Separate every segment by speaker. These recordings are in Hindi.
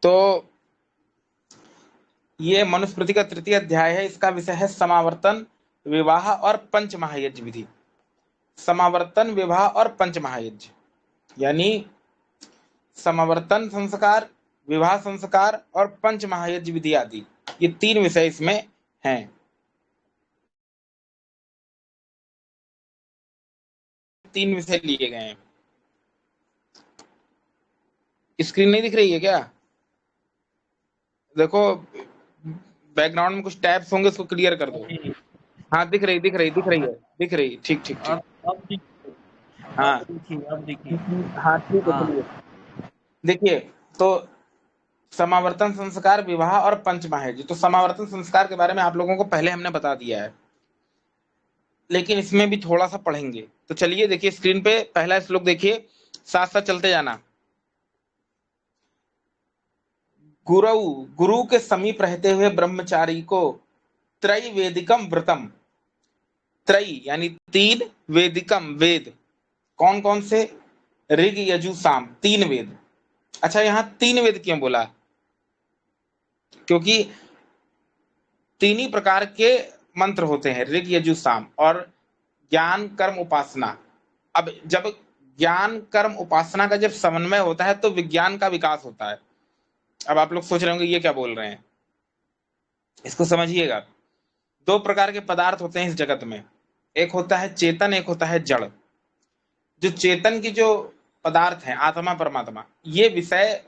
Speaker 1: तो ये मनुस्मृति का तृतीय अध्याय है। इसका विषय है समावर्तन, विवाह और पंच महायज्ञ विधि। समावर्तन, विवाह और पंच महायज्ञ यानी समावर्तन संस्कार, विवाह संस्कार और पंच महायज्ञ विधि आदि, ये 3 विषय इसमें हैं। तीन विषय लिए गए हैं। स्क्रीन नहीं दिख रही है क्या? देखो बैकग्राउंड में कुछ टैब्स होंगे, उसको क्लियर कर दो। हाँ दिख रही दिख रही। ठीक ठीक ठीक।
Speaker 2: अब
Speaker 1: हाँ
Speaker 2: देखिए, अब देखिए।
Speaker 1: हाँ ठीक है,
Speaker 2: हाँ,
Speaker 1: चलिए देखिए। तो समावर्तन संस्कार, विवाह और पंच महायज्ञ। तो समावर्तन संस्कार के बारे में आप लोगों को पहले हमने बता दिया है, लेकिन इसमें भी थोड़ा सा पढ़ेंगे। तो चलिए देखिए स्क्रीन पे पहला श्लोक देखिए, साथ साथ चलते जाना। गुरु गुरु के समीप रहते हुए ब्रह्मचारी को त्रैवेदिकम व्रतम, त्रय यानी 3, वेदिकम वेद, कौन कौन से? ऋग यजु साम, 3 वेद। अच्छा यहां 3 वेद क्यों बोला? क्योंकि 3 ही प्रकार के मंत्र होते हैं, ऋग यजु साम, और ज्ञान कर्म उपासना। अब जब ज्ञान कर्म उपासना का जब समन्वय होता है तो विज्ञान का विकास होता है। अब आप लोग सोच रहे होंगे ये क्या बोल रहे हैं, इसको समझिएगा। 2 प्रकार के पदार्थ होते हैं इस जगत में, एक होता है चेतन, एक होता है जड़। जो चेतन की जो पदार्थ है, आत्मा परमात्मा, ये विषय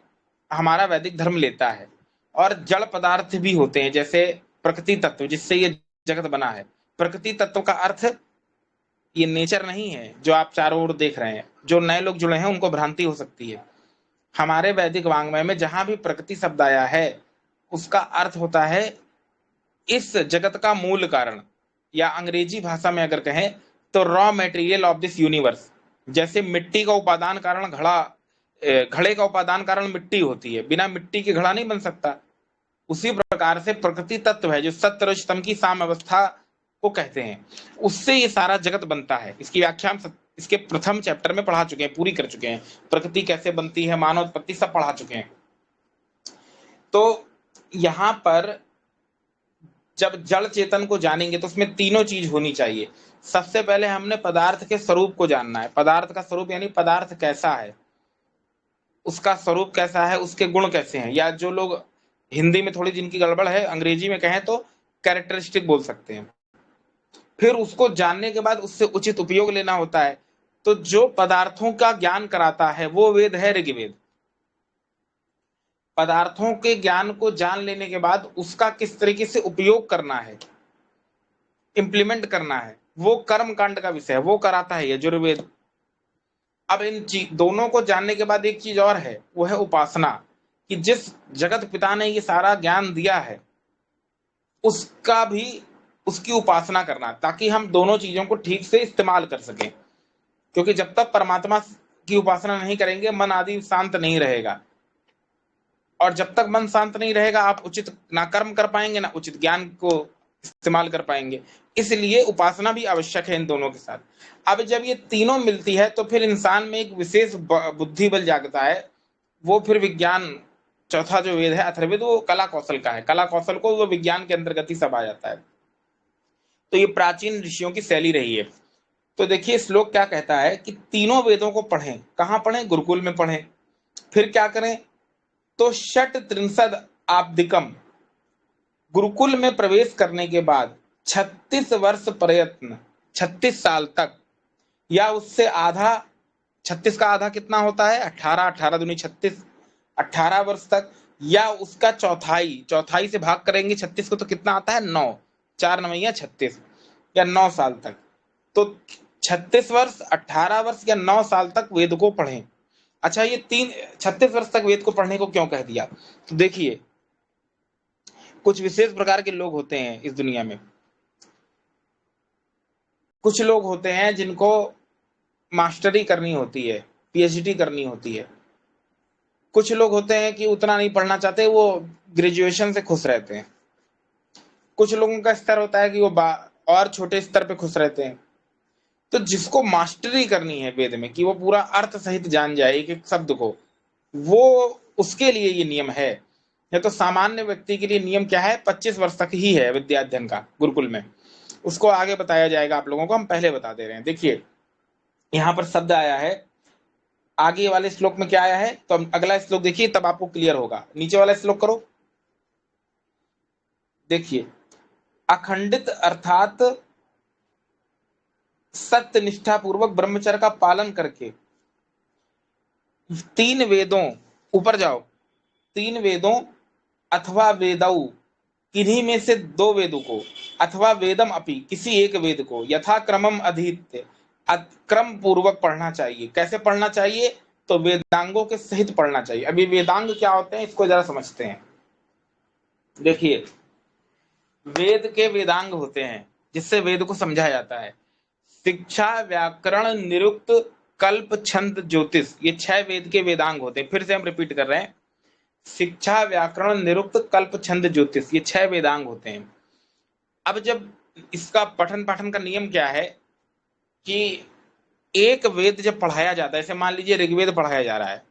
Speaker 1: हमारा वैदिक धर्म लेता है। और जड़ पदार्थ भी होते हैं, जैसे प्रकृति तत्व जिससे ये जगत बना है। प्रकृति तत्व का अर्थ ये नेचर नहीं है जो आप चारों ओर देख रहे हैं। जो नए लोग जुड़े हैं उनको भ्रांति हो सकती है। हमारे वैदिक वांग्मय में जहां भी प्रकृति शब्द आया है उसका अर्थ होता है इस जगत का मूल कारण, या अंग्रेजी भाषा में अगर कहें तो raw material of this universe. जैसे मिट्टी का उपादान कारण घड़ा, घड़े का उपादान कारण मिट्टी होती है, बिना मिट्टी के घड़ा नहीं बन सकता। उसी प्रकार से प्रकृति तत्व है जो सत्य रज तम की साम अवस्था को कहते हैं, उससे ये सारा जगत बनता है। इसकी व्याख्या हम इसके प्रथम चैप्टर में पढ़ा चुके हैं, पूरी कर चुके हैं। प्रकृति कैसे बनती है, मानवोत्पत्ति, सब पढ़ा चुके हैं। तो यहां पर जब जड़ चेतन को जानेंगे तो उसमें तीनों चीज होनी चाहिए। सबसे पहले हमने पदार्थ के स्वरूप को जानना है। पदार्थ का स्वरूप यानी पदार्थ कैसा है, उसका स्वरूप कैसा है, उसके गुण कैसे हैं, या जो लोग हिंदी में थोड़ी जिनकी गड़बड़ है, अंग्रेजी में कहें तो कैरेक्टरिस्टिक बोल सकते हैं। फिर उसको जानने के बाद उससे उचित उपयोग लेना होता है। तो जो पदार्थों का ज्ञान कराता है वो वेद है ऋग्वेद। पदार्थों के ज्ञान को जान लेने के बाद उसका किस तरीके से उपयोग करना है, इंप्लीमेंट करना है, वो कर्म कांड का विषय है, वो कराता है यजुर्वेद। अब इन दोनों को जानने के बाद एक चीज और है, वो है उपासना। कि जिस जगत पिता ने ये सारा ज्ञान दिया है उसका भी, उसकी उपासना करना, ताकि हम दोनों चीजों को ठीक से इस्तेमाल कर सकें। क्योंकि जब तक परमात्मा की उपासना नहीं करेंगे मन आदि शांत नहीं रहेगा, और जब तक मन शांत नहीं रहेगा आप उचित ना कर्म कर पाएंगे ना उचित ज्ञान को इस्तेमाल कर पाएंगे। इसलिए उपासना भी आवश्यक है इन दोनों के साथ। अब जब ये तीनों मिलती है तो फिर इंसान में एक विशेष बुद्धि बल जागता है। वो फिर विज्ञान, चौथा जो वेद है अथर्ववेद, वो कला कौशल का है। कला कौशल को वो विज्ञान के अंतर्गत ही सब आ जाता है। तो ये प्राचीन ऋषियों की शैली रही है। तो देखिए श्लोक क्या कहता है कि तीनों वेदों को पढ़ें। कहाँ पढ़ें? गुरुकुल में पढ़ें। फिर क्या करें? तो षट त्रिंशद आब्दिकम, गुरुकुल में प्रवेश करने के बाद 36 वर्ष प्रयत्न, 36 साल तक, या उससे आधा, 36 का आधा कितना होता है? 18, 18 दूनी 36, 18 वर्ष तक, या उसका चौथाई, चौथाई से भाग करेंगे 36 को तो कितना आता है? 9, 4 9 36, या 9 साल तक। तो 36 वर्ष, 18 वर्ष या 9 साल तक वेद को पढ़ें। अच्छा ये 36 वर्ष तक वेद को पढ़ने को क्यों कह दिया? तो देखिए कुछ विशेष प्रकार के लोग होते हैं इस दुनिया में। कुछ लोग होते हैं जिनको मास्टरी करनी होती है, पीएचडी करनी होती है। कुछ लोग होते हैं कि उतना नहीं पढ़ना चाहते, वो ग्रेजुएशन से खुश रहते हैं। कुछ लोगों का स्तर होता है कि वो और छोटे स्तर पे खुश रहते हैं। तो जिसको मास्टरी करनी है वेद में, कि वो पूरा अर्थ सहित जान जाए एक एक शब्द को, वो उसके लिए ये नियम है। या तो सामान्य व्यक्ति के लिए नियम क्या है, 25 वर्ष तक ही है विद्या अध्ययन का गुरुकुल में। उसको आगे बताया जाएगा आप लोगों को, हम पहले बता दे रहे हैं। देखिए यहाँ पर शब्द आया है, आगे वाले श्लोक में क्या आया है, तो हम अगला श्लोक देखिए तब आपको क्लियर होगा। नीचे वाला श्लोक करो, देखिए अखंडित अर्थात सत्य निष्ठा पूर्वक ब्रह्मचर्य का पालन करके 3 वेदों, ऊपर जाओ, 3 वेदों अथवा वेदौ, किन्हीं में से 2 वेदों को, अथवा वेदम अपि, किसी एक वेद को, यथा क्रमम अधीत्य, क्रम पूर्वक पढ़ना चाहिए। कैसे पढ़ना चाहिए, तो वेदांगों के सहित पढ़ना चाहिए। अभी वेदांग क्या होते हैं इसको जरा समझते हैं। देखिए वेद के वेदांग होते हैं जिससे वेद को समझा जाता है। शिक्षा, व्याकरण, निरुक्त, कल्प, छंद, ज्योतिष, ये 6 वेद के वेदांग होते हैं। फिर से हम रिपीट कर रहे हैं, शिक्षा, व्याकरण, निरुक्त, कल्प, छंद, ज्योतिष, ये 6 वेदांग होते हैं। अब जब इसका पठन पाठन का नियम क्या है कि एक वेद जब पढ़ाया जाता है, जैसे मान लीजिए ऋग्वेद पढ़ाया जा रहा है,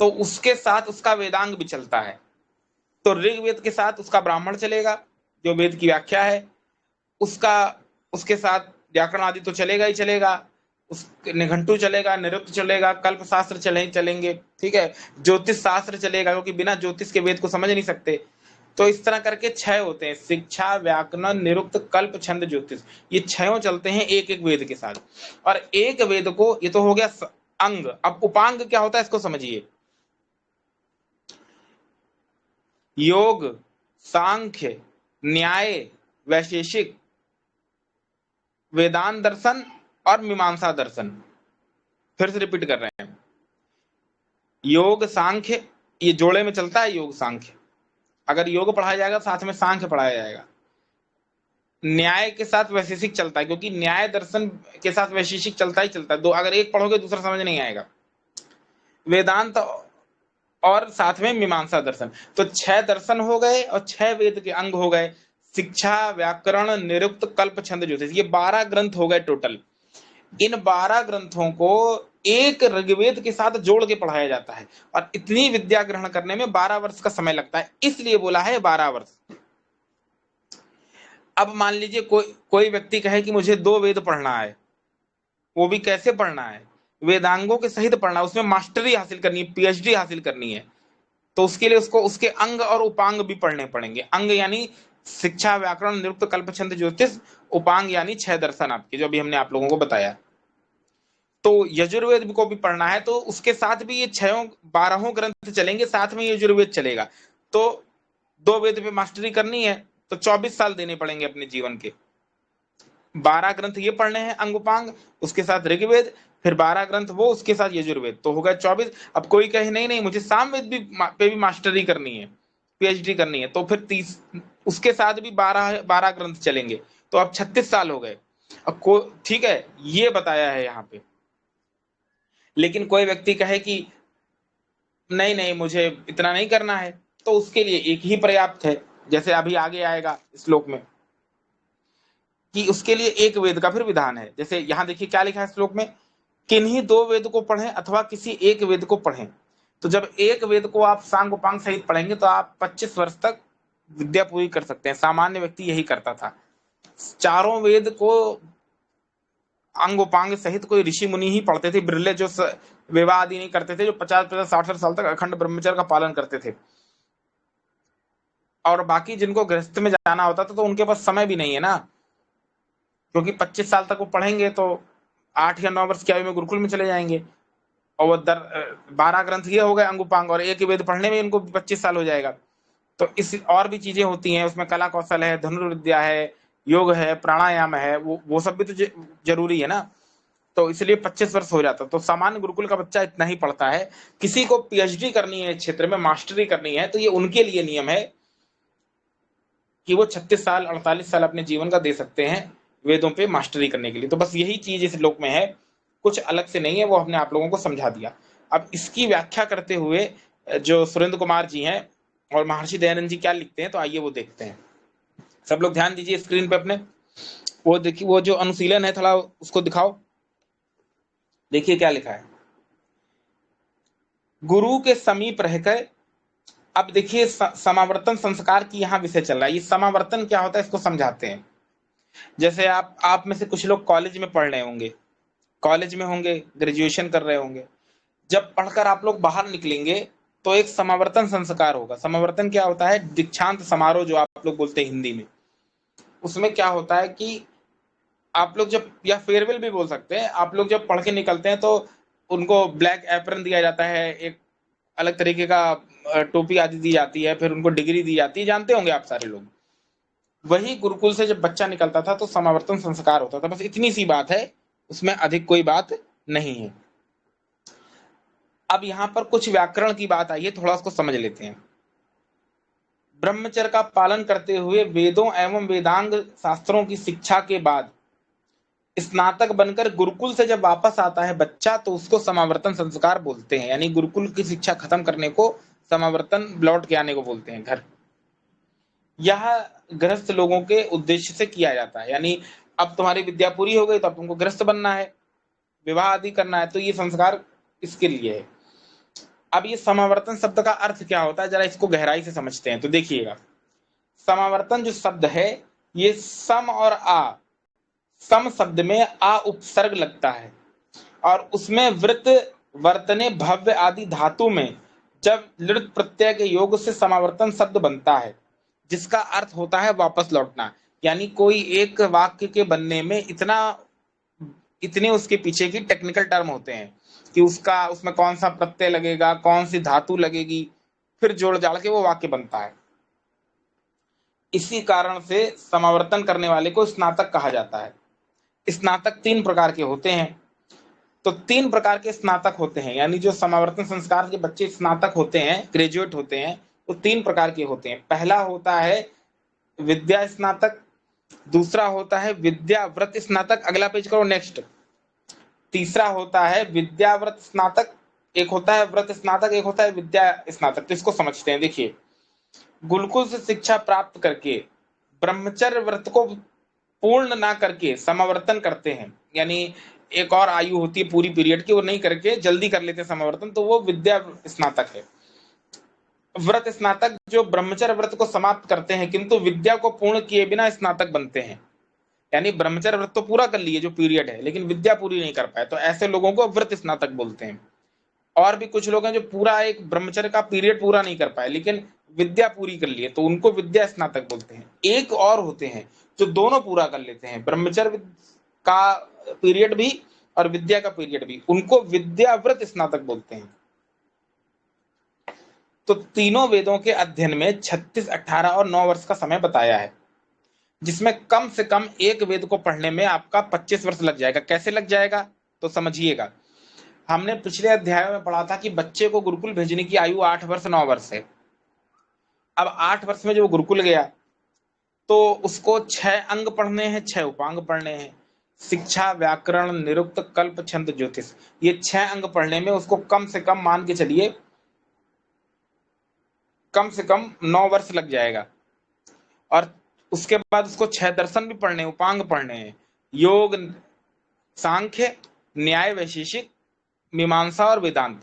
Speaker 1: तो उसके साथ उसका वेदांग भी चलता है। तो ऋग्वेद के साथ उसका ब्राह्मण चलेगा, जो वेद की व्याख्या है, उसका उसके साथ व्याकरण आदि तो चलेगा ही चलेगा, उस निघंटु चलेगा, निरुक्त चलेगा, कल्प शास्त्र चलेंगे, ठीक है, ज्योतिष शास्त्र चलेगा, क्योंकि बिना ज्योतिष के वेद को समझ नहीं सकते। तो इस तरह करके 6 होते हैं, शिक्षा, व्याकरण, निरुक्त, कल्प, छंद, ज्योतिष, ये 6 चलते हैं एक एक वेद के साथ। और एक वेद को, ये तो हो गया अंग। अब उपांग क्या होता है इसको समझिए। योग, सांख्य, न्याय, वैशेषिक, वेदांत दर्शन और मीमांसा दर्शन। फिर से रिपीट कर रहे हैं, योग सांख्य, ये जोड़े में चलता है, योग सांख्य। अगर योग पढ़ाया जाएगा साथ में सांख्य पढ़ाया जाएगा। न्याय के साथ वैशेषिक चलता है, क्योंकि न्याय दर्शन के साथ वैशेषिक चलता ही चलता है, दो अगर एक पढ़ोगे दूसरा समझ नहीं आएगा। वेदांत और साथ में मीमांसा दर्शन, तो 6 दर्शन हो गए और 6 वेद के अंग हो गए। शिक्षा, व्याकरण, निरुक्त, कल्प, छंद, ज्योतिष, ये 12 ग्रंथ हो गए टोटल। इन 12 ग्रंथों को एक ऋग्वेद के साथ जोड़ के पढ़ाया जाता है, और इतनी विद्या ग्रहण करने में 12 वर्ष का समय लगता है, इसलिए बोला है 12 वर्ष। अब मान लीजिए कोई व्यक्ति कहे कि मुझे 2 वेद पढ़ना है, वो भी कैसे पढ़ना है, वेदांगों के सहित पढ़ना है, उसमें मास्टरी हासिल करनी है, पीएचडी हासिल करनी है। तो उसके लिए उसको उसके अंग और उपांग भी पढ़ने पड़ेंगे। अंग यानी शिक्षा, व्याकरण, निरुक्त, कल्प, छंद, ज्योतिष, उपांग यानी 6 दर्शन आपके, जो अभी हमने आप लोगों को बताया। तो यजुर्वेद को भी पढ़ना है तो उसके साथ भी ये 12 ग्रंथ चलेंगे, साथ में यजुर्वेद चलेगा। तो 2 वेद पे मास्टरी करनी है तो 24 साल देने पड़ेंगे अपने जीवन के। 12 ग्रंथ ये पढ़ने हैं अंग उपांग, उसके साथ ऋग्वेद, फिर 12 ग्रंथ वो, उसके साथ यजुर्वेद, तो होगा 24। अब कोई कहे नहीं नहीं मुझे सामवेद भी पे भी मास्टरी करनी है, पीएचडी करनी है, तो फिर 30, उसके साथ भी 12 ग्रंथ चलेंगे, तो अब 36 साल हो गए। अब को ठीक है, ये बताया है यहाँ पे। लेकिन कोई व्यक्ति कहे कि नहीं नहीं मुझे इतना नहीं करना है, तो उसके लिए एक ही पर्याप्त है, जैसे अभी आगे आएगा श्लोक में कि उसके लिए एक वेद का फिर विधान है। जैसे यहाँ देखिए क्या लिखा है श्लोक में, किन्हीं 2 वेद को पढ़ें अथवा किसी एक वेद को पढ़ें। तो जब एक वेद को आप सांग उपांग सहित पढ़ेंगे तो आप 25 वर्ष तक विद्या पूरी कर सकते हैं। सामान्य व्यक्ति यही करता था। चारों वेद को अंग उपांग सहित कोई ऋषि मुनि ही पढ़ते थे, बिरले जो विवाह आदि नहीं करते थे, जो 50-50 60 साल तक अखंड ब्रह्मचर्य का पालन करते थे। और बाकी जिनको गृहस्थ में जाना होता था तो उनके पास समय भी नहीं है ना, क्योंकि 25 साल तक वो पढ़ेंगे तो 8 या 9 वर्ष की आयु में गुरुकुल में चले जाएंगे, और वो 12 ग्रंथ ये हो गए अंग उपांग, और एक वेद पढ़ने में इनको 25 साल हो जाएगा। तो इस और भी चीजें होती हैं उसमें, कला कौशल है, धनुर्विद्या है, योग है, प्राणायाम है, वो सब भी तो जरूरी है ना। तो इसलिए 25 वर्ष हो जाता। तो सामान्य गुरुकुल का बच्चा इतना ही पढ़ता है। किसी को पीएचडी करनी है, क्षेत्र में मास्टरी करनी है, तो ये उनके लिए नियम है कि वो 36 साल 48 साल अपने जीवन का दे सकते हैं वेदों पे मास्टरी करने के लिए। तो बस यही चीज इस श्लोक में है, कुछ अलग से नहीं है, वो हमने आप लोगों को समझा दिया। अब इसकी व्याख्या करते हुए जो सुरेंद्र कुमार जी हैं और महर्षि दयानंद जी क्या लिखते हैं, तो आइए वो देखते हैं। सब लोग ध्यान दीजिए स्क्रीन पे अपने, वो देखिए, वो जो अनुशीलन है थोड़ा उसको दिखाओ, देखिए क्या लिखा है। गुरु के समीप रहकर, अब देखिए समावर्तन संस्कार की यहाँ विषय चल रहा है। ये समावर्तन क्या होता है इसको समझाते हैं। जैसे आप में से कुछ लोग कॉलेज में पढ़ रहे होंगे, कॉलेज में होंगे, ग्रेजुएशन कर रहे होंगे। जब पढ़कर आप लोग बाहर निकलेंगे तो एक समावर्तन संस्कार होगा। समावर्तन क्या होता है? दीक्षांत समारोह जो आप लोग बोलते हैं हिंदी में। उसमें क्या होता है कि आप लोग जब, या फेयरवेल भी बोल सकते हैं, आप लोग जब पढ़ के निकलते हैं तो उनको ब्लैक एप्रन दिया जाता है, एक अलग तरीके का टोपी आदि दी जाती है, फिर उनको डिग्री दी जाती है, जानते होंगे आप सारे लोग। वही गुरुकुल से जब बच्चा निकलता था तो समावर्तन संस्कार होता था। बस इतनी सी बात है, उसमें अधिक कोई बात नहीं है। अब यहां पर कुछ व्याकरण की बात आई है, थोड़ा उसको समझ लेते हैं। ब्रह्मचर्य का पालन करते हुए वेदों एवं वेदांग शास्त्रों की शिक्षा के बाद स्नातक बनकर गुरुकुल से जब वापस आता है बच्चा तो उसको समावर्तन संस्कार बोलते हैं। यानी गुरुकुल की शिक्षा खत्म करने को समावर्तन, लौट के आने को बोलते हैं घर। यह गृहस्थ लोगों के उद्देश्य से किया जाता है। यानी अब तुम्हारी विद्या पूरी हो गई तो अब तुमको गृहस्थ बनना है, विवाह आदि करना है, तो ये संस्कार इसके लिए है। अब ये समावर्तन शब्द का अर्थ क्या होता है, जरा इसको गहराई से समझते हैं। तो देखिएगा, समावर्तन जो शब्द है, ये सम और आ, सम शब्द में आ उपसर्ग लगता है और उसमें वृत, वर्तने, भव्य आदि धातु में जब लृत प्रत्यय के योग से समावर्तन शब्द बनता है, जिसका अर्थ होता है वापस लौटना। यानी कोई एक वाक्य के बनने में इतने उसके पीछे की टेक्निकल टर्म होते हैं कि उसका, उसमें कौन सा प्रत्यय लगेगा, कौन सी धातु लगेगी, फिर जोड़ जाड़ के वो वाक्य बनता है। इसी कारण से समावर्तन करने वाले को स्नातक कहा जाता है। स्नातक 3 प्रकार के होते हैं। तो 3 प्रकार के स्नातक होते हैं, यानी जो समावर्तन संस्कार के बच्चे स्नातक होते हैं, ग्रेजुएट होते हैं, तो 3 प्रकार के होते हैं। पहला होता है विद्या स्नातक, दूसरा होता है विद्याव्रत स्नातक, अगला पेज करो नेक्स्ट। तीसरा होता है विद्याव्रत स्नातक, एक होता है व्रत स्नातक, एक होता है विद्या स्नातक। तो इसको समझते हैं। देखिए, गुरुकुल से शिक्षा प्राप्त करके ब्रह्मचर्य व्रत को पूर्ण ना करके समावर्तन करते हैं, यानी एक और आयु होती है पूरी पीरियड की, वो नहीं करके जल्दी कर लेते हैं समावर्तन, तो वो विद्या स्नातक है। व्रत स्नातक जो ब्रह्मचर्य व्रत को समाप्त करते हैं किंतु विद्या को पूर्ण किए बिना स्नातक बनते हैं। यानी ब्रह्मचर्य व्रत तो पूरा कर लिए जो पीरियड है, लेकिन विद्या पूरी नहीं कर पाए, तो ऐसे लोगों को व्रत स्नातक बोलते हैं। और भी कुछ लोग हैं जो पूरा एक ब्रह्मचर्य का पीरियड पूरा नहीं कर पाए लेकिन विद्या पूरी कर लिए, तो उनको विद्या स्नातक बोलते हैं। एक और होते हैं जो दोनों पूरा कर लेते हैं, ब्रह्मचर्य का पीरियड भी और विद्या का पीरियड भी, उनको विद्याव्रत स्नातक बोलते हैं। तो तीनों वेदों के अध्ययन में 36, 18 और 9 वर्ष का समय बताया है, जिसमें कम से कम एक वेद को पढ़ने में आपका 25 वर्ष लग जाएगा। कैसे लग जाएगा तो समझिएगा। हमने पिछले अध्याय में पढ़ा था कि बच्चे को गुरुकुल भेजने की आयु 8 वर्ष 9 वर्ष है। अब 8 वर्ष में जब गुरुकुल गया तो उसको 6 अंग पढ़ने हैं, 6 उपांग पढ़ने हैं। शिक्षा, व्याकरण, निरुक्त, कल्प, छंद, ज्योतिष, ये 6 अंग पढ़ने में उसको कम से कम मान के चलिए कम से कम 9 वर्ष लग जाएगा। और उसके बाद उसको 6 दर्शन भी पढ़ने, उपांग पढ़ने हैं, योग, सांख्य, न्याय, वैशेषिक, मीमांसा और वेदांत।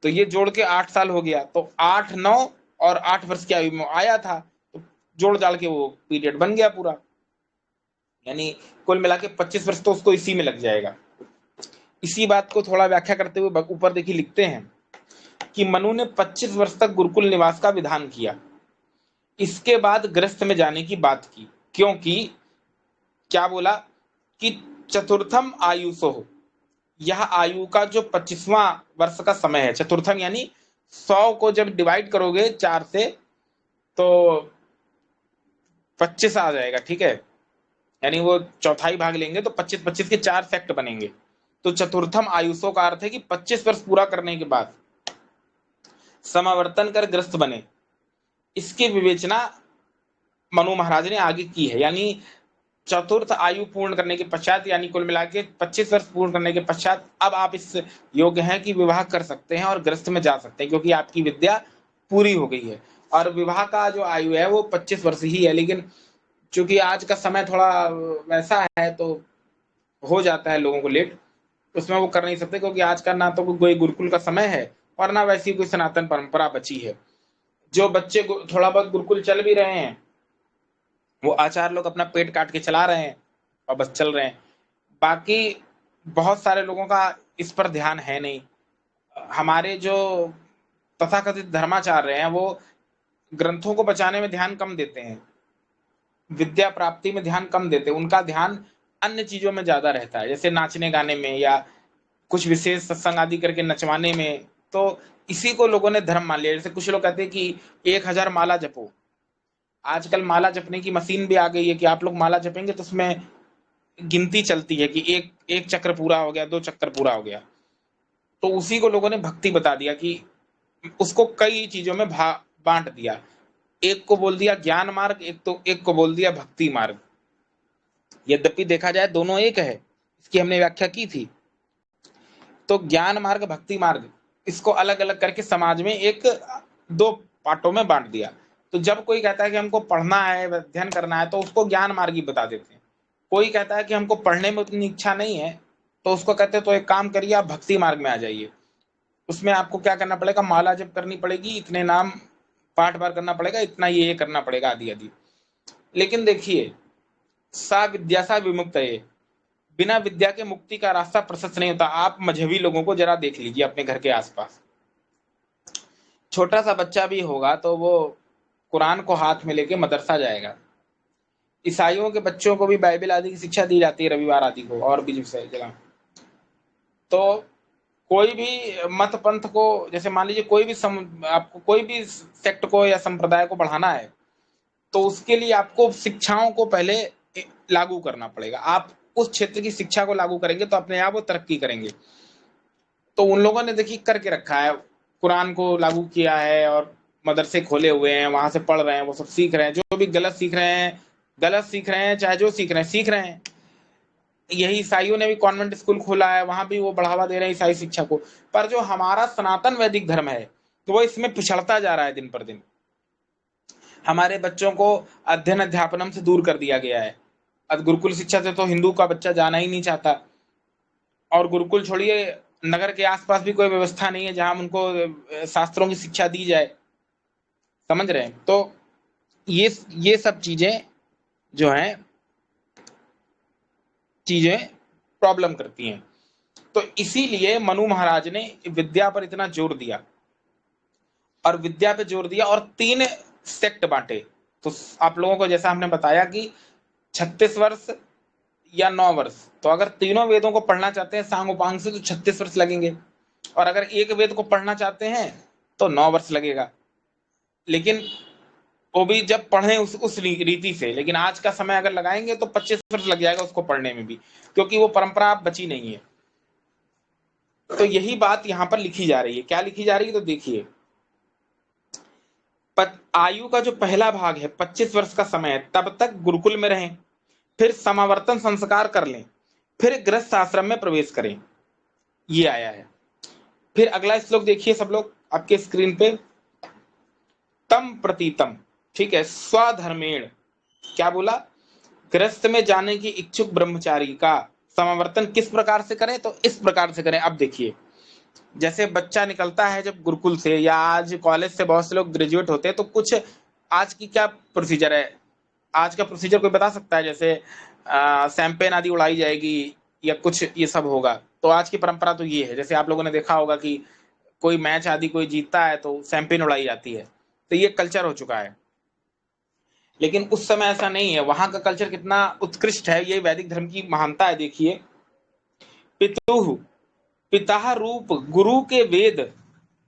Speaker 1: तो ये जोड़ के 8 साल हो गया। तो 8, 9 और 8 वर्ष की आयु में आया था, तो जोड़ जाड़ के वो पीरियड बन गया पूरा। यानी कुल मिला के 25 वर्ष तो उसको इसी में लग जाएगा। इसी बात को थोड़ा व्याख्या करते हुए ऊपर देखिए लिखते हैं कि मनु ने 25 वर्ष तक गुरुकुल निवास का विधान किया। इसके बाद गृहस्थ में जाने की बात की, क्योंकि क्या बोला कि चतुर्थम आयुषो, यह आयु का जो 25वां वर्ष का समय है, चतुर्थम यानी 100 को जब डिवाइड करोगे 4 से तो 25 आ जाएगा, ठीक है। यानी वो चौथाई भाग लेंगे तो 25, 25 के 4 सेक्ट बनेंगे। तो चतुर्थम आयुषों का अर्थ है कि 25 वर्ष पूरा करने के बाद समावर्तन कर ग्रस्त बने। इसकी विवेचना मनु महाराज ने आगे की है। यानी चतुर्थ आयु पूर्ण करने के पश्चात, यानी कुल मिला के 25 वर्ष पूर्ण करने के पश्चात अब आप इस योग्य हैं कि विवाह कर सकते हैं और ग्रस्त में जा सकते हैं, क्योंकि आपकी विद्या पूरी हो गई है। और विवाह का जो आयु है वो 25 वर्ष ही है, लेकिन चूंकि आज का समय थोड़ा वैसा है तो हो जाता है लोगों को लेट, उसमें वो कर नहीं सकते, क्योंकि आज का ना तो कोई गुरुकुल का समय है और ना वैसी कोई सनातन परंपरा बची है। जो बच्चे थोड़ा बहुत गुरुकुल चल भी रहे हैं, वो आचार्य लोग अपना पेट काट के चला रहे हैं और बस चल रहे हैं। बाकी बहुत सारे लोगों का इस पर ध्यान है नहीं। हमारे जो तथाकथित धर्माचार्य हैं वो ग्रंथों को बचाने में ध्यान कम देते हैं, विद्या प्राप्ति में ध्यान कम देते हैं। उनका ध्यान अन्य चीजों में ज्यादा रहता है, जैसे नाचने गाने में या कुछ विशेष सत्संग आदि करके नचवाने में। तो इसी को लोगों ने धर्म मान लिया। जैसे कुछ लोग कहते हैं कि 1000 माला जपो। आजकल माला जपने की मशीन भी आ गई है कि आप लोग माला जपेंगे तो उसमें गिनती चलती है कि एक चक्र पूरा हो गया, 2 चक्कर पूरा हो गया। तो उसी को लोगों ने भक्ति बता दिया कि उसको कई चीजों में बांट दिया। एक को बोल दिया ज्ञान मार्ग, एक को बोल दिया भक्ति मार्ग। यद्यपि देखा जाए दोनों एक है, इसकी हमने व्याख्या की थी। तो ज्ञान मार्ग, भक्ति मार्ग, इसको अलग अलग करके समाज में एक 2 पार्टों में बांट दिया। तो जब कोई कहता है कि हमको पढ़ना है, अध्ययन करना है, तो उसको ज्ञान मार्ग ही बता देते हैं। कोई कहता है कि हमको पढ़ने में उतनी इच्छा नहीं है, तो उसको कहते हैं तो एक काम करिए, आप भक्ति मार्ग में आ जाइए। उसमें आपको क्या करना पड़ेगा, माला जप करनी पड़ेगी, इतने नाम पाठ बार करना पड़ेगा, इतना ये करना पड़ेगा, आदि आदि। लेकिन देखिए, सा विद्या सा विमुक्त है, बिना विद्या के मुक्ति का रास्ता प्रशस्त नहीं होता। आप मजहबी लोगों को जरा देख लीजिए अपने घर के आसपास। छोटा सा बच्चा भी होगा तो वो कुरान को हाथ में लेके मदरसा जाएगा। ईसाइयों के बच्चों को भी बाइबल आदि की शिक्षा दी जाती है रविवार आदि को, और भी जगह। तो कोई भी मत पंथ को, जैसे मान लीजिए कोई भी आपको कोई भी सेक्ट को या संप्रदाय को बढ़ाना है, तो उसके लिए आपको शिक्षाओं को पहले लागू करना पड़ेगा। आप उस क्षेत्र की शिक्षा को लागू करेंगे तो अपने आप वो तरक्की करेंगे। तो उन लोगों ने देखिए करके रखा है, कुरान को लागू किया है और मदरसे खोले हुए हैं, वहां से पढ़ रहे हैं, वो सब सीख रहे हैं। जो भी गलत सीख रहे हैं गलत सीख रहे हैं, चाहे जो सीख रहे हैं। यही ईसाइयों ने भी कॉन्वेंट स्कूल खोला है, वहां भी वो बढ़ावा दे रहे हैं ईसाई शिक्षा को। पर जो हमारा सनातन वैदिक धर्म है, तो वो इसमें पिछड़ता जा रहा है दिन पर दिन। हमारे बच्चों को अध्ययन अध्यापनम से दूर कर दिया गया है। अब गुरुकुल शिक्षा से तो हिंदू का बच्चा जाना ही नहीं चाहता। और गुरुकुल छोड़िए, नगर के आसपास भी कोई व्यवस्था नहीं है जहां उनको शास्त्रों की शिक्षा दी जाए। समझ रहे हैं? तो ये सब चीजें जो हैं, चीजें प्रॉब्लम करती हैं। तो इसीलिए मनु महाराज ने विद्या पर इतना जोर दिया, और विद्या पे जोर दिया और 3 सेक्ट बांटे। तो आप लोगों को जैसा हमने बताया कि 36 वर्ष या 9 वर्ष, तो अगर तीनों वेदों को पढ़ना चाहते हैं सांग उपांग से, तो 36 वर्ष लगेंगे। और अगर एक वेद को पढ़ना चाहते हैं तो 9 वर्ष लगेगा। लेकिन वो भी जब पढ़े उस रीति से। लेकिन आज का समय अगर लगाएंगे तो 25 वर्ष लग जाएगा उसको पढ़ने में भी, क्योंकि वो परंपरा अब बची नहीं है। तो यही बात यहाँ पर लिखी जा रही है। क्या लिखी जा रही है, तो देखिए, आयु का जो पहला भाग है 25 वर्ष का समय है, तब तक गुरुकुल में रहें, फिर समावर्तन संस्कार कर लें, फिर गृहस्थ आश्रम में प्रवेश करें। ये आया है। फिर अगला श्लोक देखिए सब लोग आपके स्क्रीन पे। तम प्रतीतम, ठीक है, स्वधर्मेण, क्या बोला, गृहस्थ में जाने की इच्छुक ब्रह्मचारी का समावर्तन किस प्रकार से करें, तो इस प्रकार से करें। अब देखिए, जैसे बच्चा निकलता है जब गुरुकुल से, या आज कॉलेज से बहुत से लोग ग्रेजुएट होते हैं, तो कुछ आज की क्या प्रोसीजर है, आज का प्रोसीजर कोई बता सकता है? जैसे शैंपेन आदि उड़ाई जाएगी या कुछ ये सब होगा। तो आज की परंपरा तो ये है। जैसे आप लोगों ने देखा होगा कि कोई मैच आदि कोई जीतता है तो शैंपेन उड़ाई जाती है। तो ये कल्चर हो चुका है। लेकिन उस समय ऐसा नहीं है। वहां का कल्चर कितना उत्कृष्ट है, ये वैदिक धर्म की महानता है। देखिए, पितुः, पिता रूप गुरु के वेद,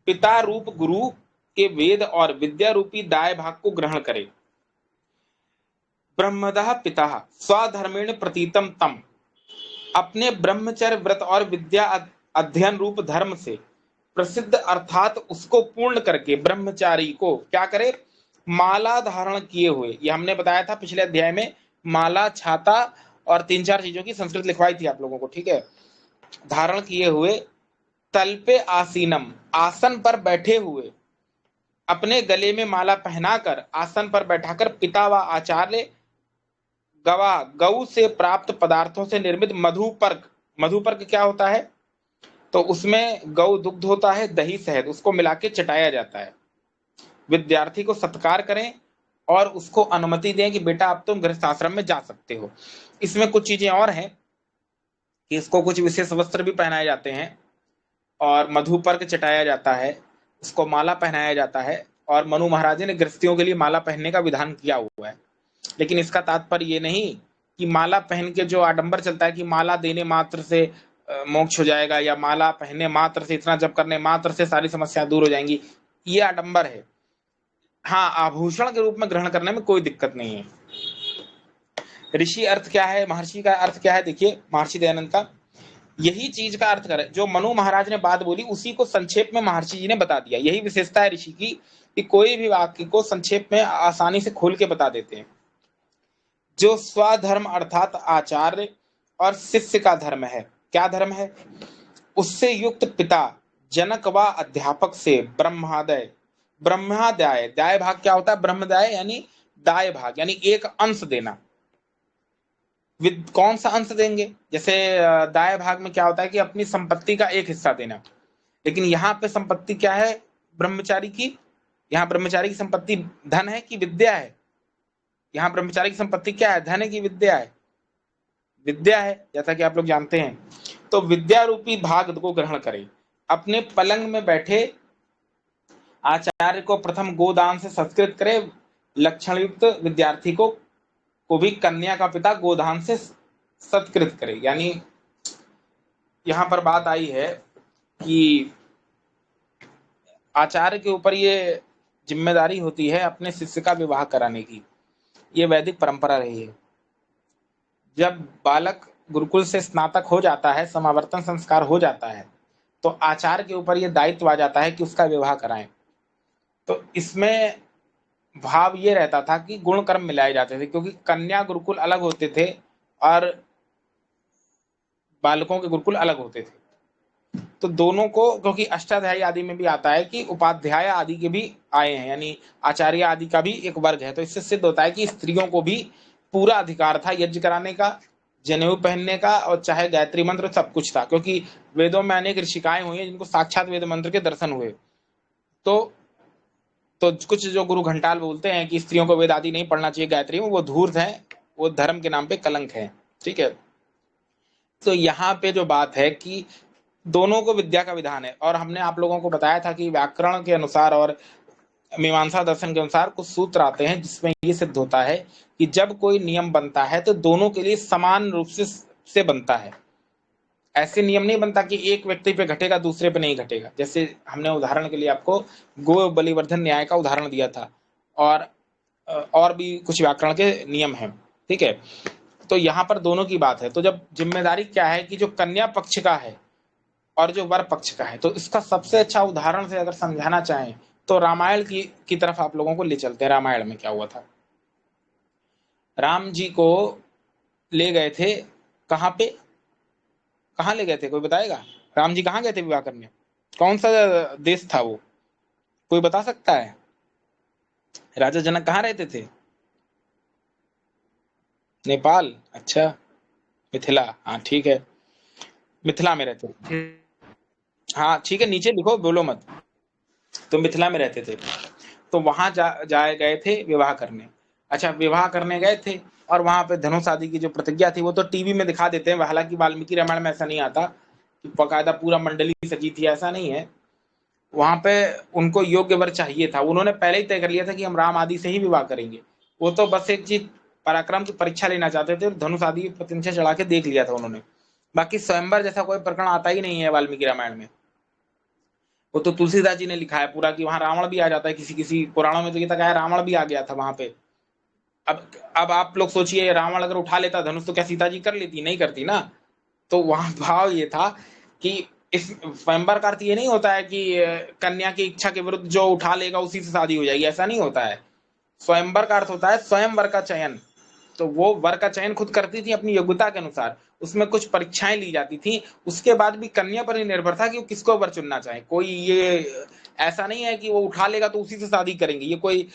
Speaker 1: पिता रूप गुरु के वेद और विद्या रूपी दाय भाग को ग्रहण करे। ब्रह्मदः पिता स्वधर्मेण प्रतीतम तम, अपने ब्रह्मचर्य व्रत और विद्या अध्ययन रूप धर्म से प्रसिद्ध अर्थात उसको पूर्ण करके ब्रह्मचारी को क्या करे, माला धारण किए हुए। ये हमने बताया था पिछले अध्याय में, माला, छाता और 3-4 चीजों की संस्कृत लिखवाई थी आप लोगों को, ठीक है। धारण किए हुए, तल्पे आसीनम, आसन पर बैठे हुए, अपने गले में माला पहनाकर आसन पर बैठाकर पिता व आचार्य गवा गौ से प्राप्त पदार्थों से निर्मित मधुपर्क, मधुपर्क क्या होता है, तो उसमें गौ दुग्ध होता है, दही शहद, उसको मिला के चटाया जाता है। विद्यार्थी को सत्कार करें और उसको अनुमति दें कि बेटा अब तुम गृहस्थ आश्रम में जा सकते हो। इसमें कुछ चीजें और हैं कि इसको कुछ विशेष वस्त्र भी पहनाए जाते हैं और मधुपर्क चटाया जाता है, इसको माला पहनाया जाता है, और मनु महाराज ने गृहस्थियों के लिए माला पहनने का विधान किया हुआ है। लेकिन इसका तात्पर्य ये नहीं कि माला पहन के जो आडंबर चलता है कि माला देने मात्र से मोक्ष हो जाएगा, या माला पहनने मात्र से, इतना जप करने मात्र से सारी समस्या दूर हो जाएंगी, ये आडंबर है। हाँ, आभूषण के रूप में ग्रहण करने में कोई दिक्कत नहीं है। ऋषि अर्थ क्या है, महर्षि का अर्थ क्या है, देखिए महर्षि दयानंद का यही चीज का अर्थ करे, जो मनु महाराज ने बात बोली उसी को संक्षेप में महर्षि जी ने बता दिया। यही विशेषता है ऋषि की कि कोई भी वाक्य को संक्षेप में आसानी से खोल के बता देते हैं। जो स्वधर्म अर्थात आचार्य और शिष्य का धर्म है, क्या धर्म है, उससे युक्त पिता जनक व अध्यापक से ब्रह्मादाय, दाय भाग क्या होता है, ब्रह्मदाय यानी दाय भाग, यानी एक अंश देना। कौन सा अंश देंगे, जैसे दाय भाग में क्या होता है कि अपनी संपत्ति का एक हिस्सा देना, लेकिन यहाँ पे संपत्ति क्या है ब्रह्मचारी की, यहाँ ब्रह्मचारी की संपत्ति धन है कि विद्या है, यहाँ ब्रह्मचारी की संपत्ति क्या है, धन है कि विद्या है, विद्या है, जैसा कि आप लोग जानते हैं। तो विद्या रूपी भाग को ग्रहण करें। अपने पलंग में बैठे आचार्य को प्रथम गोदान से सत्कृत करे, लक्षण युक्त विद्यार्थी को भी कन्या का पिता गोदान से सत्कृत करे। यानी यहां पर बात आई है कि आचार्य के ऊपर ये जिम्मेदारी होती है अपने शिष्य का विवाह कराने की, ये वैदिक परंपरा रही है। जब बालक गुरुकुल से स्नातक हो जाता है, समावर्तन संस्कार हो जाता है, तो आचार्य के ऊपर यह दायित्व आ जाता है कि उसका विवाह कराएं। तो इसमें भाव ये रहता था कि गुण कर्म मिलाए जाते थे, क्योंकि कन्या गुरुकुल अलग होते थे और बालकों के गुरुकुल अलग होते थे। तो दोनों को, क्योंकि अष्टाध्यायी आदि में भी आता है कि उपाध्याय आदि के भी आए हैं, यानी आचार्य आदि का भी एक वर्ग है, तो इससे सिद्ध होता है कि स्त्रियों को भी पूरा अधिकार था यज्ञ कराने का, जनेऊ पहनने का, और चाहे गायत्री मंत्र सब कुछ था, क्योंकि वेदों में अनेक ऋषिकाएं हुई हैं जिनको साक्षात वेद मंत्र के दर्शन हुए। तो कुछ जो गुरु घंटाल बोलते हैं कि स्त्रियों को वेद आदि नहीं पढ़ना चाहिए गायत्री में, वो धूर्त है, वो धर्म के नाम पे कलंक है। ठीक है, तो यहाँ पे जो बात है कि दोनों को विद्या का विधान है, और हमने आप लोगों को बताया था कि व्याकरण के अनुसार और मीमांसा दर्शन के अनुसार कुछ सूत्र आते हैं जिसमें ये सिद्ध होता है कि जब कोई नियम बनता है तो दोनों के लिए समान रूप से बनता है। ऐसे नियम नहीं बनता कि एक व्यक्ति पे घटेगा दूसरे पे नहीं घटेगा। जैसे हमने उदाहरण के लिए आपको गो बलिवर्धन न्याय का उदाहरण दिया था, और भी कुछ व्याकरण के नियम हैं। ठीक है, तो यहाँ पर दोनों की बात है। तो जब जिम्मेदारी क्या है कि जो कन्या पक्ष का है और जो वर पक्ष का है, तो इसका सबसे अच्छा उदाहरण से अगर समझाना चाहें तो रामायण की तरफ आप लोगों को ले चलते हैं। रामायण में क्या हुआ था, राम जी को ले गए थे, कहाँ पे, कहाँ ले गए थे, कोई बताएगा? राम जी कहाँ गए थे विवाह करने, कौन सा देश था वो, कोई बता सकता है? राजा जनक कहाँ रहते थे? नेपाल, अच्छा, मिथिला, हाँ ठीक है, मिथिला में रहते थे। हाँ ठीक है, नीचे लिखो, बोलो मत। तो मिथिला में रहते थे, तो वहां जाए गए थे विवाह करने। अच्छा, विवाह करने गए थे, और वहां पे धनुष आदि की जो प्रतिज्ञा थी वो तो टीवी में दिखा देते हैं, हालांकि वाल्मीकि रामायण में ऐसा नहीं आता कि बकायदा पूरा मंडली सजी थी, ऐसा नहीं है। वहां पे उनको योग्य वर चाहिए था, उन्होंने पहले ही तय कर लिया था कि हम राम आदि से ही विवाह करेंगे। वो तो बस एक चीज पराक्रम की परीक्षा लेना चाहते थे, धनुष आदि की प्रतिष्ठा चढ़ा के देख लिया था उन्होंने। बाकी स्वयंवर जैसा कोई प्रकरण आता ही नहीं है वाल्मीकि रामायण में। वो तो तुलसीदास जी ने लिखा है पूरा कि वहां रावण भी आ जाता है, किसी किसी पुराणों में तो ये तक आया रावण भी आ गया था वहां पे। अब आप लोग सोचिए, रावण अगर उठा लेता धनुष तो क्या सीता जी कर लेती? नहीं करती ना। तो वहां भाव ये था कि इस स्वयंवर का अर्थ ये नहीं होता है कि कन्या की इच्छा के विरुद्ध जो उठा लेगा उसी से शादी हो जाएगी, ऐसा नहीं होता है। स्वयंवर का अर्थ होता है स्वयं वर का चयन। तो वो वर का चयन खुद करती थी अपनी योग्यता के अनुसार, उसमें कुछ परीक्षाएं ली जाती थी, उसके बाद भी कन्या पर ही निर्भर था कि वो किसको वर चुनना चाहे। कोई ये ऐसा नहीं है कि वो उठा लेगा तो उसी से शादी करेंगे, ये कोई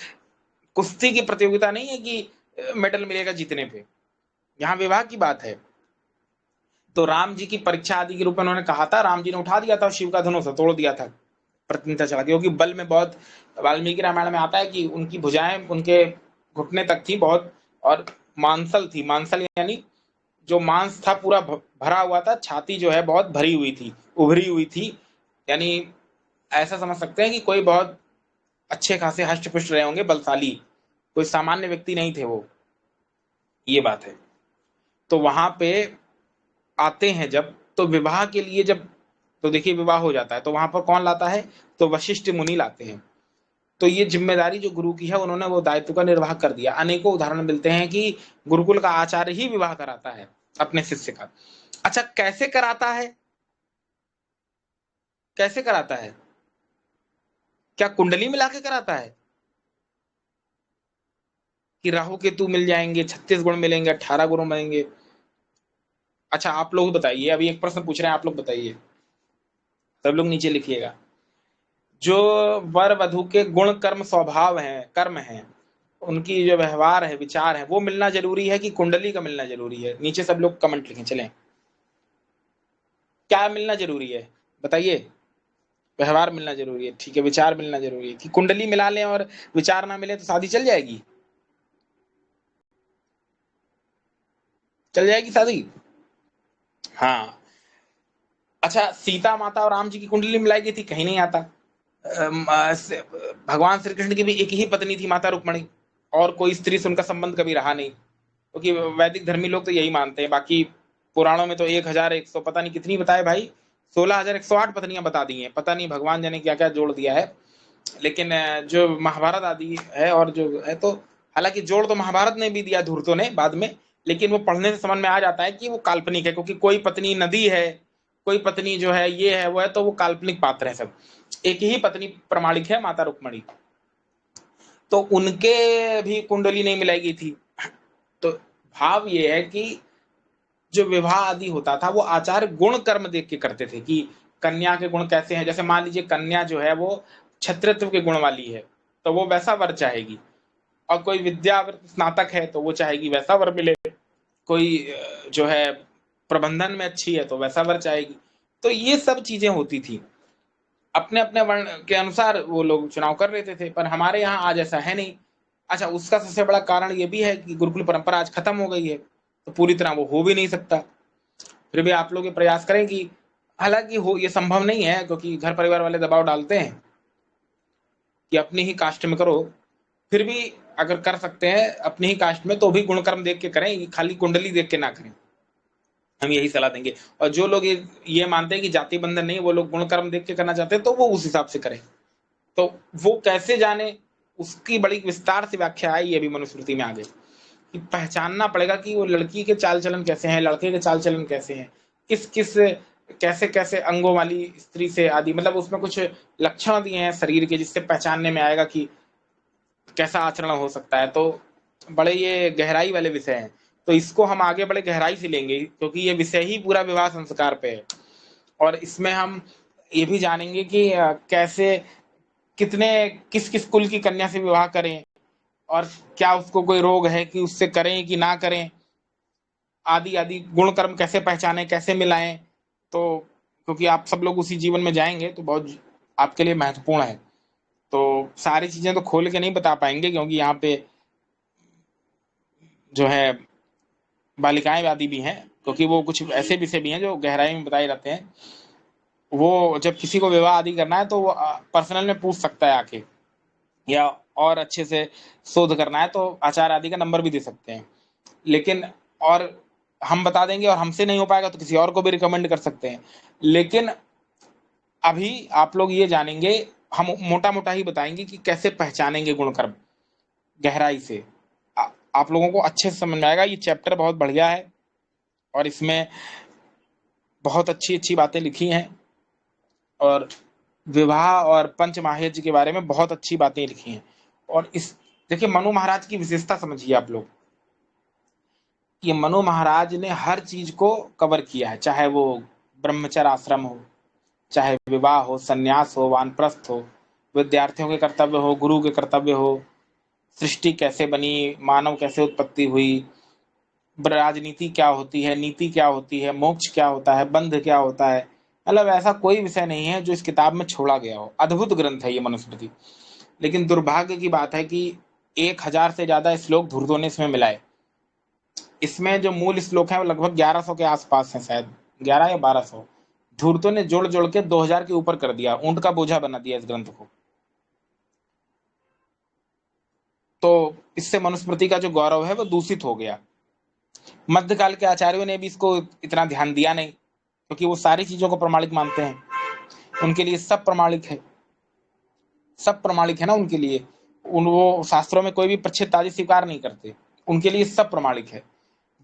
Speaker 1: कुश्ती की प्रतियोगिता नहीं है कि मेडल मिलेगा जीतने पे। यहाँ विवाह की बात है। तो राम जी की परीक्षा आदि के रूप में उन्होंने कहा था, राम जी ने उठा दिया था शिव का धनुष, तोड़ दिया था प्रतिनिधिता चला के, क्योंकि बल में बहुत, वाल्मीकि रामायण में आता है कि उनकी भुजाएं उनके घुटने तक थी बहुत, और मांसल थी, मांसल यानी जो मांस था पूरा भरा हुआ था, छाती जो है बहुत भरी हुई थी, उभरी हुई थी, यानी ऐसा समझ सकते हैं कि कोई बहुत अच्छे खासे हष्ट पुष्ट रहे होंगे, बलशाली, कोई सामान्य व्यक्ति नहीं थे वो, ये बात है। तो वहां पे आते हैं जब, तो विवाह के लिए जब, तो देखिए विवाह हो जाता है तो वहां पर कौन लाता है, तो वशिष्ठ मुनि लाते हैं। तो ये जिम्मेदारी जो गुरु की है, उन्होंने वो दायित्व का निर्वाह कर दिया। अनेकों उदाहरण मिलते हैं कि गुरुकुल का आचार्य ही विवाह कराता है अपने शिष्य का। अच्छा, कैसे कराता है, कैसे कराता है, क्या कुंडली मिला के कराता है कि राहु केतु मिल जाएंगे, 36 गुण मिलेंगे, 18 गुण मिलेंगे? अच्छा आप लोग बताइए, अभी एक प्रश्न पूछ रहे हैं, आप लोग बताइए, सब लोग नीचे लिखिएगा। जो वर वधु के गुण कर्म स्वभाव हैं, कर्म हैं, उनकी जो व्यवहार है, विचार है, वो मिलना जरूरी है कि कुंडली का मिलना जरूरी है? नीचे सब लोग कमेंट लिखें, चलें। क्या मिलना जरूरी है बताइए? व्यवहार मिलना जरूरी है, ठीक है। विचार मिलना जरूरी है कि कुंडली मिला लें और विचार ना मिले तो शादी चल जाएगी? चल जाएगी शादी? हाँ। अच्छा, सीता माता और राम जी की कुंडली मिलाई गई थी, कहीं नहीं आता। भगवान श्री कृष्ण की भी एक ही पत्नी थी, माता रुक्मणी, और कोई स्त्री से उनका संबंध कभी रहा नहीं, क्योंकि वैदिक धर्मी लोग तो यही मानते हैं। बाकी पुराणों में तो 1100 पता नहीं कितनी बताए भाई, 16,108 पत्नियां बता दी हैं, पता नहीं भगवान जाने क्या क्या जोड़ दिया है। लेकिन जो महाभारत आदि है और जो है, तो हालांकि जोड़ तो महाभारत ने भी दिया धूर्तों ने बाद में, लेकिन वो पढ़ने से समझ में आ जाता है कि वो काल्पनिक है, क्योंकि कोई पत्नी नदी है, कोई पत्नी जो है ये है वो है, तो वो काल्पनिक पात्र है सब। एक ही पत्नी प्रमाणिक है, माता रुक्मणी। तो उनके भी कुंडली नहीं मिलाई गई थी। तो भाव ये है कि जो विवाह आदि होता था वो आचार्य गुण कर्म देख के करते थे कि कन्या के गुण कैसे हैं। जैसे मान लीजिए कन्या जो है वो क्षत्रित्व के गुण वाली है, तो वो वैसा वर चाहेगी, और कोई विद्या स्नातक है तो वो चाहेगी वैसा वर मिले, कोई जो है प्रबंधन में अच्छी है तो वैसा वर चाहेगी। तो ये सब चीजें होती थी, अपने अपने वर्ण के अनुसार वो लोग चुनाव कर लेते थे, पर हमारे यहाँ आज ऐसा है नहीं। अच्छा, उसका सबसे बड़ा कारण ये भी है कि गुरुकुल परंपरा आज खत्म हो गई है, तो पूरी तरह वो हो भी नहीं सकता। फिर भी आप लोग ये प्रयास करें कि, हालांकि हो ये संभव नहीं है, क्योंकि घर परिवार वाले दबाव डालते हैं कि अपनी ही कास्ट में करो। फिर भी अगर कर सकते हैं अपनी ही कास्ट में, तो भी गुणकर्म देख के करें, खाली कुंडली देख के ना करें, हम यही सलाह देंगे। और जो लोग ये मानते हैं कि जाति बंधन नहीं, वो लोग गुणकर्म देख के करना चाहते हैं, तो वो उस हिसाब से करें। तो वो कैसे जाने, उसकी बड़ी विस्तार से व्याख्या आई, ये भी मनुस्मृति में आ गई कि पहचानना पड़ेगा कि वो लड़की के चाल चलन कैसे हैं, लड़के के चाल चलन कैसे हैं, किस किस कैसे कैसे अंगों वाली स्त्री से आदि, मतलब उसमें कुछ लक्षण दिए हैं शरीर के, जिससे पहचानने में आएगा कि कैसा आचरण हो सकता है। तो बड़े ये गहराई वाले विषय हैं, तो इसको हम आगे बड़े गहराई से लेंगे, क्योंकि ये विषय ही पूरा विवाह संस्कार पे है। और इसमें हम ये भी जानेंगे कि कैसे, कितने, किस किस कुल की कन्या से विवाह करें, और क्या उसको कोई रोग है कि उससे करें कि ना करें, आदि आदि गुण कर्म कैसे पहचाने, कैसे मिलाएं। तो क्योंकि आप सब लोग उसी जीवन में जाएंगे, तो बहुत आपके लिए महत्वपूर्ण है। तो सारी चीजें तो खोल के नहीं बता पाएंगे, क्योंकि यहाँ पे जो है बालिकाएं आदि भी हैं, क्योंकि वो कुछ ऐसे विषय भी हैं जो गहराई में बताए जाते हैं। वो जब किसी को विवाह आदि करना है तो वो पर्सनल में पूछ सकता है आके, या और अच्छे से शोध करना है तो आचार्य आदि का नंबर भी दे सकते हैं। लेकिन और हम बता देंगे, और हमसे नहीं हो पाएगा तो किसी और को भी रिकमेंड कर सकते हैं। लेकिन अभी आप लोग ये जानेंगे, हम मोटा मोटा ही बताएंगे कि कैसे पहचानेंगे गुणकर्म गहराई से। आप लोगों को अच्छे से समझ में आएगा। ये चैप्टर बहुत बढ़िया है, और इसमें बहुत अच्छी अच्छी बातें लिखी हैं, और विवाह और पंचमाहेज के बारे में बहुत अच्छी बातें लिखी हैं। और इस, देखिए मनु महाराज की विशेषता समझिए आप लोग, कि मनु महाराज ने हर चीज को कवर किया है, चाहे वो ब्रह्मचर्य आश्रम हो, चाहे विवाह हो, संन्यास हो, वानप्रस्थ हो, विद्यार्थियों के कर्तव्य हो, गुरु के कर्तव्य हो, सृष्टि कैसे बनी, मानव कैसे उत्पत्ति हुई, राजनीति क्या होती है, नीति क्या होती है, मोक्ष क्या होता है, बंध क्या होता है। मतलब ऐसा कोई विषय नहीं है जो इस किताब में छोड़ा गया हो। अद्भुत ग्रंथ है ये मनुस्मृति। लेकिन दुर्भाग्य की बात है कि 1000 से ज्यादा श्लोक धूर्तों ने इसमें मिलाए। इसमें जो मूल श्लोक है वो लगभग 1100 के आसपास है, शायद 11 या 1200। धूर्तों ने जोड़ जोड़ के 2000 के ऊपर कर दिया, ऊंट का बोझा बना दिया इस ग्रंथ को। तो इससे मनुस्मृति का जो गौरव है वो दूषित हो गया। मध्यकाल के आचार्यों ने भी इसको इतना ध्यान दिया नहीं, क्योंकि वो सारी चीजों को प्रमाणिक मानते हैं। उनके लिए सब प्रमाणिक है, सब प्रमाणिक है ना उनके लिए। वो शास्त्रों में कोई भी प्रच्छेद आदि स्वीकार नहीं करते, उनके लिए सब प्रमाणिक है।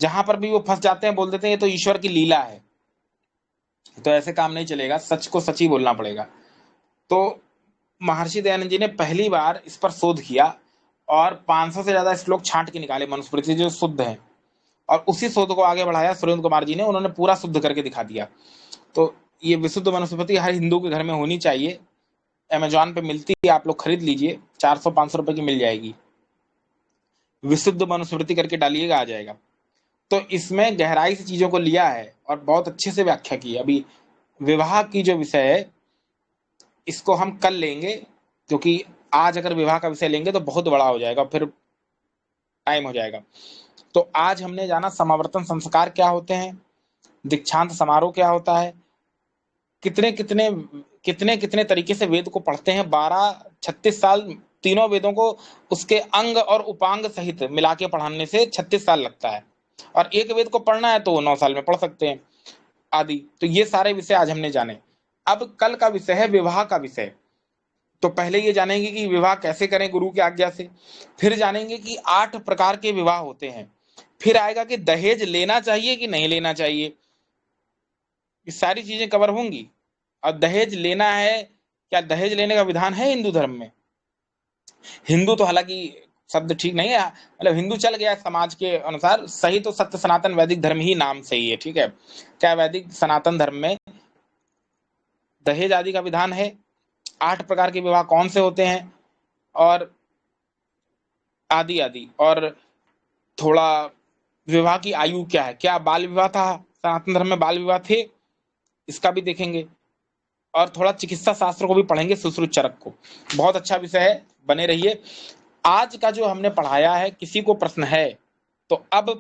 Speaker 1: जहां पर भी वो फंस जाते हैं बोल देते हैं ये तो ईश्वर की लीला है। तो ऐसे काम नहीं चलेगा, सच को सच ही बोलना पड़ेगा। तो महर्षि दयानंद जी ने पहली बार इस पर शोध किया और 500 से ज्यादा श्लोक छांट के निकाले मनुस्मृति जो शुद्ध है, और उसी शोध को आगे बढ़ाया सुरेंद्र कुमार जी ने। उन्होंने पूरा शुद्ध करके दिखा दिया। तो ये विशुद्ध मनुस्मृति हर हिंदू के घर में होनी चाहिए। अमेजॉन पे मिलती है, आप लोग खरीद लीजिए, 400-500 रुपए की मिल जाएगी। विशुद्ध मनुस्मृति करके डालिएगा, आ जाएगा। तो इसमें गहराई से चीजों को लिया है और बहुत अच्छे से व्याख्या की है। अभी विवाह की जो विषय है इसको हम कल लेंगे, क्योंकि आज अगर विवाह का विषय लेंगे तो बहुत बड़ा हो जाएगा, फिर टाइम हो जाएगा। तो आज हमने जाना समावर्तन संस्कार क्या होते हैं, दीक्षांत समारोह क्या होता है, कितने कितने कितने कितने तरीके से वेद को पढ़ते हैं। 36 साल तीनों वेदों को उसके अंग और उपांग सहित मिला के पढ़ाने से 36 साल लगता है, और एक वेद को पढ़ना है तो 9 साल में पढ़ सकते हैं आदि। तो ये सारे विषय आज हमने जाने। अब कल का विषय है विवाह का विषय। तो पहले ये जानेंगे कि विवाह कैसे करें गुरु की आज्ञा से, फिर जानेंगे कि 8 प्रकार के विवाह होते हैं, फिर आएगा कि दहेज लेना चाहिए कि नहीं लेना चाहिए। ये सारी चीजें कवर होंगी। और दहेज लेना है, क्या दहेज लेने का विधान है हिंदू धर्म में? हिंदू तो हालांकि शब्द ठीक नहीं है, मतलब हिंदू चल गया समाज के अनुसार, सही तो सत्य सनातन वैदिक धर्म ही नाम सही है, ठीक है। क्या वैदिक सनातन धर्म में दहेज आदि का विधान है? 8 प्रकार के विवाह कौन से होते हैं, और आदि आदि। और थोड़ा विवाह की आयु क्या है, क्या बाल विवाह था सनातन धर्म में, बाल विवाह थे, इसका भी देखेंगे। और थोड़ा चिकित्सा शास्त्र को भी पढ़ेंगे, सुश्रुत चरक को। बहुत अच्छा विषय है, बने रहिए। आज का जो हमने पढ़ाया है, किसी को प्रश्न है तो अब